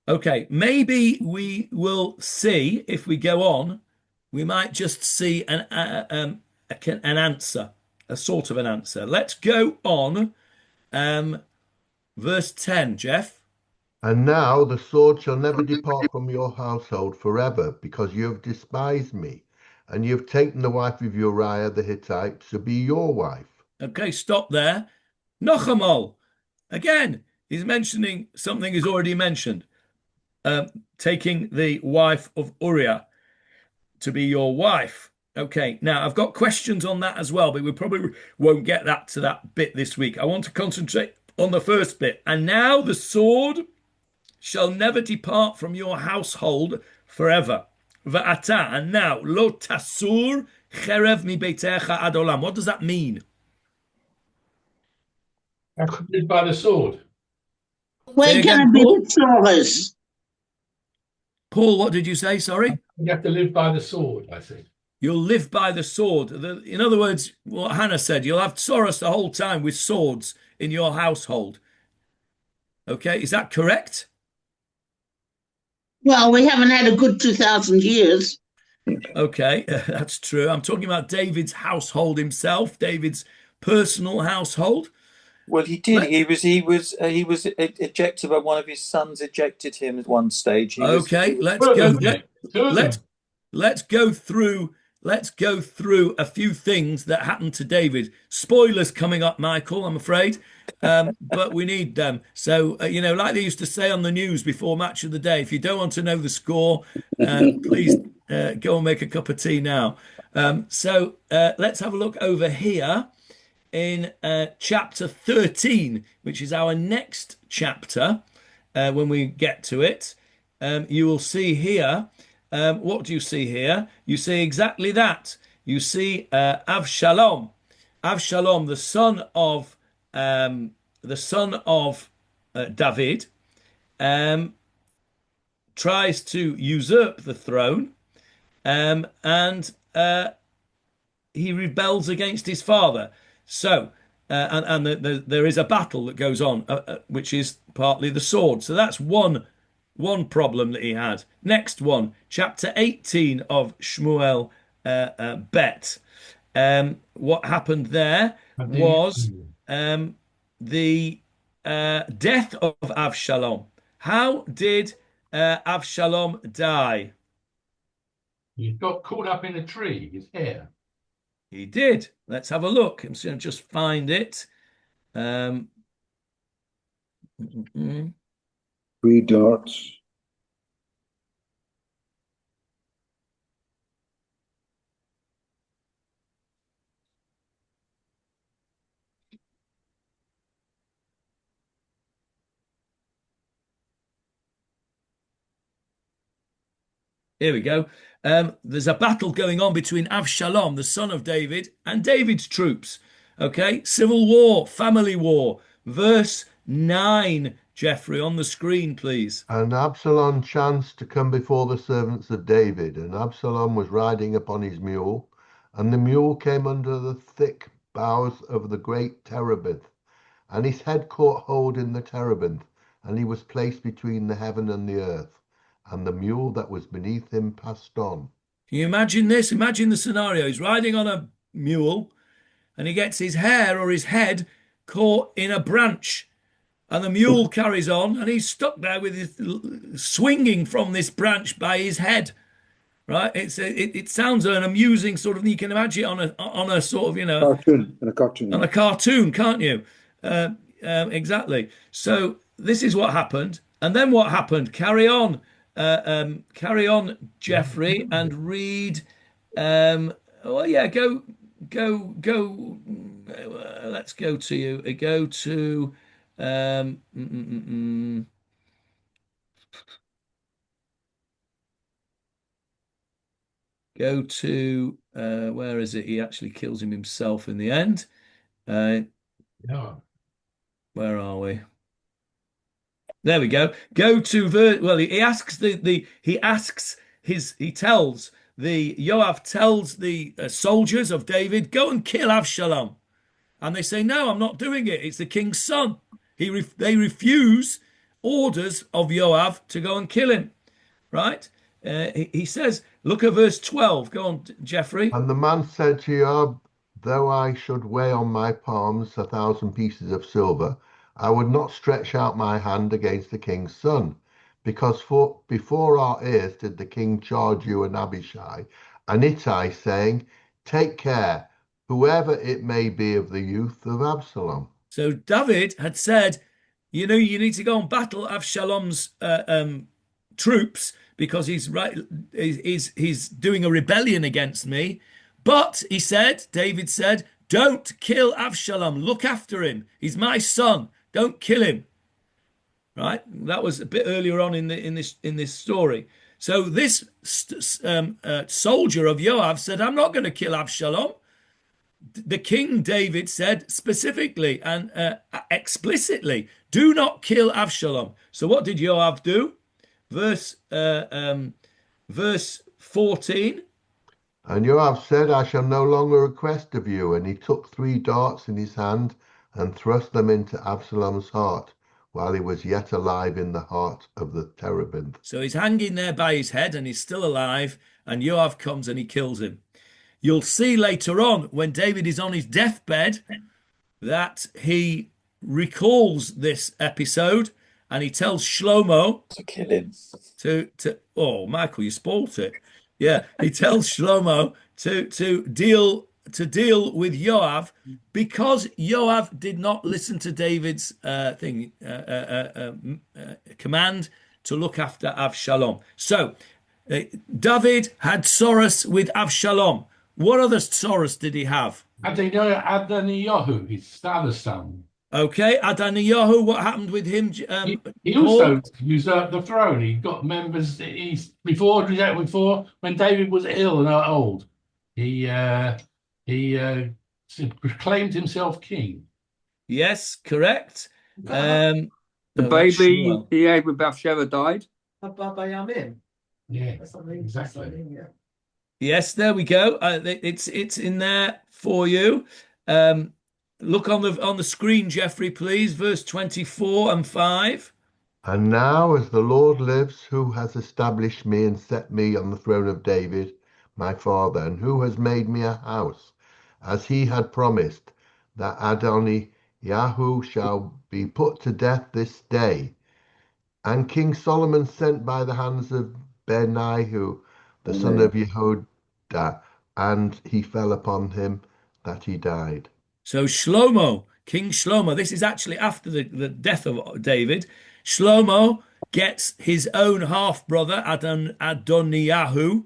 Okay, maybe we will see if we go on. We might just see an answer, a sort of an answer. Let's go on. Verse 10, Jeff. And now the sword shall never depart from your household forever, because you have despised me, and you have taken the wife of Uriah the Hittite to be your wife. Okay, stop there. Nochamol. Again, he's mentioning something he's already mentioned. Taking the wife of Uriah to be your wife. Okay, now I've got questions on that as well, but we probably won't get to that bit this week. I want to concentrate on the first bit. And now the sword shall never depart from your household forever. Va'ata, and now, lo tasur cherev mi beitecha ad olam. What does that mean? Live by the sword. We're going to be the Taurus. Paul, what did you say? Sorry? You have to live by the sword, I said. You'll live by the sword. In other words, what Hannah said, you'll have Soros the whole time with swords in your household. Okay, is that correct? Well, we haven't had a good 2,000 years. Okay, that's true. I'm talking about David's household himself, David's personal household. Well, he did. He was ejected by one of his sons. Ejected him at one stage. Let's go through. Let's go through a few things that happened to David. Spoilers coming up, Michael, I'm afraid, but we need them. So like they used to say on the news before match of the day, if you don't want to know the score, please go and make a cup of tea now. So let's have a look over here in chapter 13, which is our next chapter. When we get to it, you will see here. What do you see here? You see exactly that. You see Avshalom, the son of David, tries to usurp the throne, and he rebels against his father. So, there is a battle that goes on, which is partly the sword. So that's one problem that he had. Next one, chapter 18 of Shmuel Bet. What happened there was the death of Avshalom. How did Avshalom die? He got caught up in a tree, his hair. He did. Let's have a look. I'm just going to just find it. Mm-mm. 3 darts. Here we go. There's a battle going on between Avshalom, the son of David, and David's troops. Okay, civil war, family war. Verse 9, Jeffrey, on the screen, please. And Absalom chanced to come before the servants of David, and Absalom was riding upon his mule, and the mule came under the thick boughs of the great terebinth, and his head caught hold in the terebinth, and he was placed between the heaven and the earth, and the mule that was beneath him passed on. Can you imagine this? Imagine the scenario. He's riding on a mule and he gets his hair or his head caught in a branch, and the mule carries on and he's stuck there with his swinging from this branch by his head. Right? It sounds an amusing sort of. You can imagine it on a sort of Cartoon, in a cartoon. on a cartoon, can't you? Exactly. So this is what happened, and then what happened? Carry on, Jeffrey, and read. Well, yeah, go. Let's go to you. Go to. Um, mm, mm, mm, mm. Go to where is it? He actually kills him himself in the end. Yeah. Where are we? There we go. Go to well, he asks he tells the Joab tells the soldiers of David, go and kill Avshalom, and they say, no, I'm not doing it. It's the king's son. They refuse orders of Joab to go and kill him. Right? He says, look at verse 12. Go on, Jeffrey. And the man said to Joab, though I should weigh on my palms 1,000 pieces of silver, I would not stretch out my hand against the king's son, because before our ears did the king charge you and Abishai and Ittai, saying, take care, whoever it may be of the youth of Absalom. So David had said, you need to go and battle Avshalom's troops because he's doing a rebellion against me. But David said, don't kill Avshalom. Look after him. He's my son. Don't kill him. Right? That was a bit earlier on in this story. So this soldier of Joab said, I'm not going to kill Avshalom. The king David said specifically and explicitly, do not kill Avshalom. So what did Joab do? Verse 14. And Joab said, I shall no longer request of you. And he took 3 darts in his hand and thrust them into Absalom's heart, while he was yet alive in the heart of the terebinth. So he's hanging there by his head and he's still alive, and Joab comes and he kills him. You'll see later on when David is on his deathbed that he recalls this episode and he tells Shlomo to kill him. Oh, Michael, you spoilt it. Yeah, he tells Shlomo to deal with Joab because Joab did not listen to David's command to look after Avshalom. So David had sorrows with Avshalom. What other sorrows did he have? Adoniyahu, his other son. Okay, Adoniyahu, what happened with him? He also usurped the throne. He got members. Before when David was ill and old, he proclaimed himself king. Yes, correct. The baby he had with Bathsheba died. Yeah, exactly. Yes, there we go. It's in there for you. Look on the screen, Jeffrey, please. Verse 24 and 5. And now, as the Lord lives, who has established me and set me on the throne of David, my father, and who has made me a house, as he had promised, that Adoniyahu shall be put to death this day. And King Solomon sent by the hands of Benaiah, the son of Jehoiada, and he fell upon him that he died. So Shlomo King Shlomo, this is actually after the death of David. Shlomo gets his own half brother Adoniyahu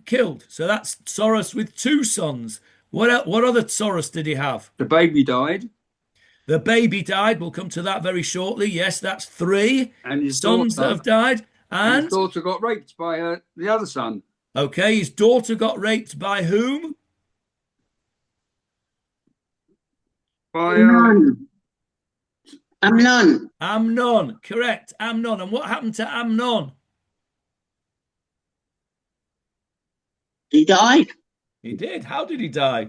killed. So that's Soros with two sons. What other Soros did he have? The baby died. The baby died. We'll come to that very shortly. Yes, that's three And his sons that daughter, have died. and his And daughter got raped by the other son. okay, his daughter got raped by whom? By Amnon. Amnon, correct. Amnon. And what happened to Amnon? He died. He did. How did he die?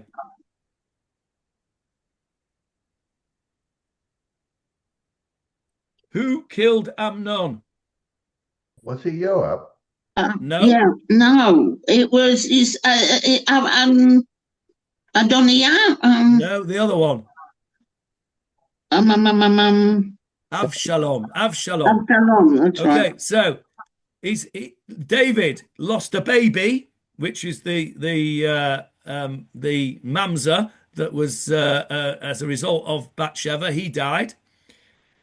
Who killed Amnon? Was it Joab? No. Yeah, no. It was his Adoniah. No, the other one. Absalom. Avshalom. That's Okay, right. so David lost a baby, which is the mamzer that was as a result of Bathsheba. He died.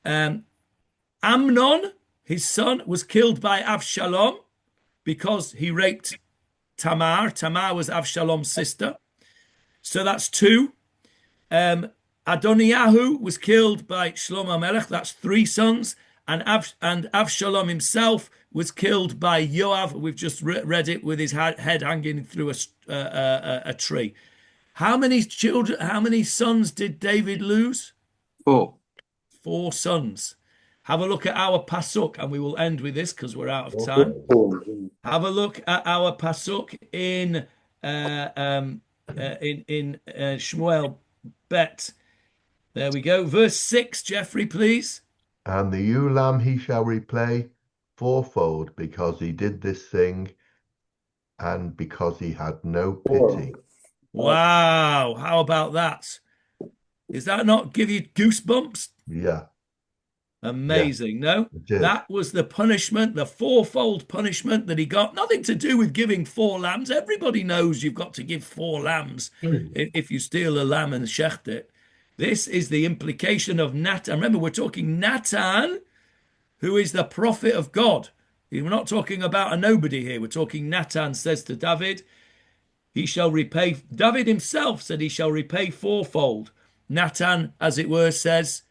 Amnon, his son, was killed by Avshalom because he raped Tamar. Tamar was Avshalom's sister. So that's two. Adoniyahu was killed by Shlomo Melech. That's three sons. And Avshalom himself was killed by Yoav. We've just read it with his head hanging through a tree. How many children? How many sons did David lose? 4. 4 sons. Have a look at our pasuk, and we will end with this because we're out of time. Have a look at our pasuk in Shmuel Bet. There we go. Verse 6, Jeffrey, please. And the ewe lamb he shall repay fourfold because he did this thing and because he had no pity. Wow. How about that? Does that not give you goosebumps? Yeah. Amazing. Yeah, No, that was the punishment, the fourfold punishment that he got. Nothing to do with giving 4 lambs. Everybody knows you've got to give 4 lambs if you steal a lamb and shecht it. This is the implication of Natan. Remember, we're talking Natan, who is the prophet of God. We're not talking about a nobody here. We're talking Natan says to David, he shall repay. David himself said he shall repay fourfold. Natan, as it were, says,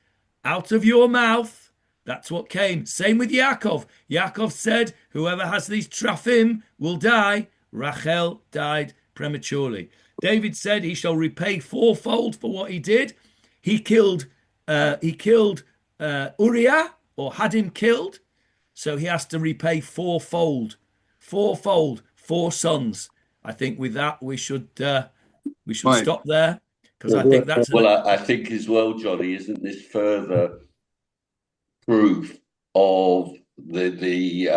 out of your mouth. That's what came. Same with Yaakov. Yaakov said, whoever has these trafim will die. Rachel died prematurely. David said he shall repay fourfold for what he did. He killed Uriah, or had him killed. So he has to repay fourfold. 4 sons. I think with that we should stop there, because I think that's I think as well, Johnny, isn't this further proof of the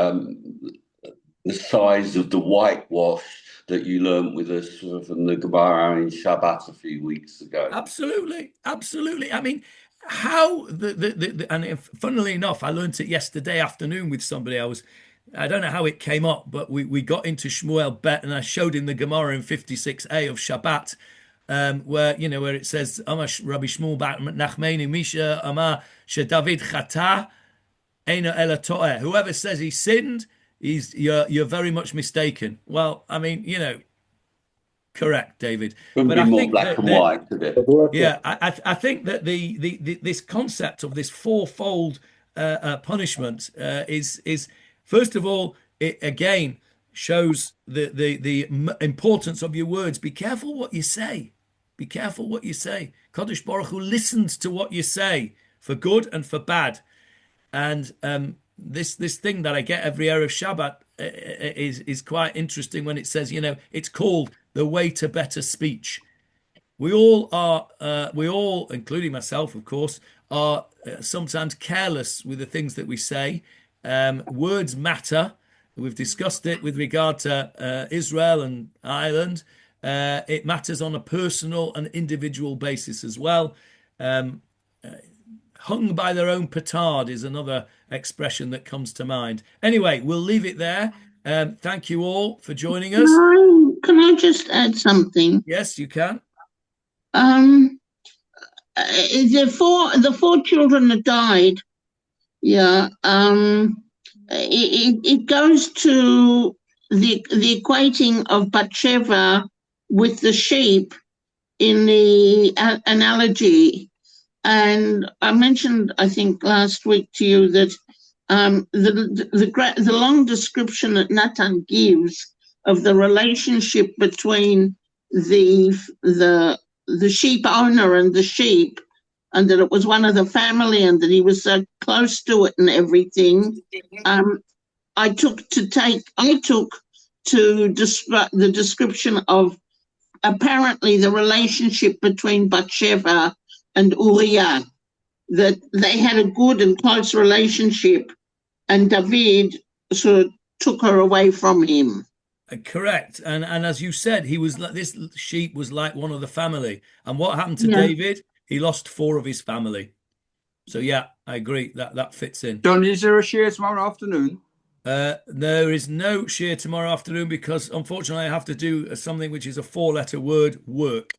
size of the whitewash that you learnt with us from the Gemara in Shabbat a few weeks ago? Absolutely. I mean, how and funnily enough, I learnt it yesterday afternoon with somebody. I don't know how it came up, but we got into Shmuel Bet, and I showed him the Gemara in 56a of Shabbat, where it says Rabbi Shmuel Bat Nachmeni Misha Amar Shedavid Chata Eina Ela To'eh. Whoever says he sinned, you're very much mistaken. Well, I mean, correct, David. Couldn't be more black and white, could it? Yeah, I think that this concept of this fourfold punishment is first of all, it again shows the importance of your words. Be careful what you say. Be careful what you say. Kodesh Baruch Hu listens to what you say for good and for bad. And this thing that I get every Erev Shabbat is quite interesting when it says, it's called the way to better speech. We all, including myself, of course, are sometimes careless with the things that we say. Words matter. We've discussed it with regard to Israel and Ireland. It matters on a personal and individual basis as well. Hung by their own petard is another expression that comes to mind. Anyway, we'll leave it there. Thank you all for joining us. Can I just add something? Yes, you can. the four children that died, yeah, it goes to the equating of Bathsheba with the sheep in the analogy. And I mentioned, I think, last week to you that the long description that Nathan gives of the relationship between the sheep owner and the sheep, and that it was one of the family, and that he was so close to it and everything. I took to the description of apparently the relationship between Bathsheba and Uriah, that they had a good and close relationship, and David sort of took her away from him. Correct. And as you said, he was like, this sheep was like one of the family. And what happened to Yeah. David? He lost 4 of his family. So yeah, I agree that fits in. John, is there a shiur tomorrow afternoon? There is no shiur tomorrow afternoon because unfortunately I have to do something which is a 4-letter word, work.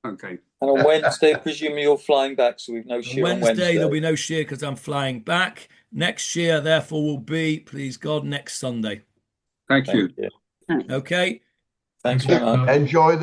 Okay. And on Wednesday, presumably you're flying back, so we've no shiur on Wednesday. There'll be no shiur because I'm flying back. Next shiur, therefore, will be, please God, next Sunday. Thank you. Okay. Thanks very much. Enjoy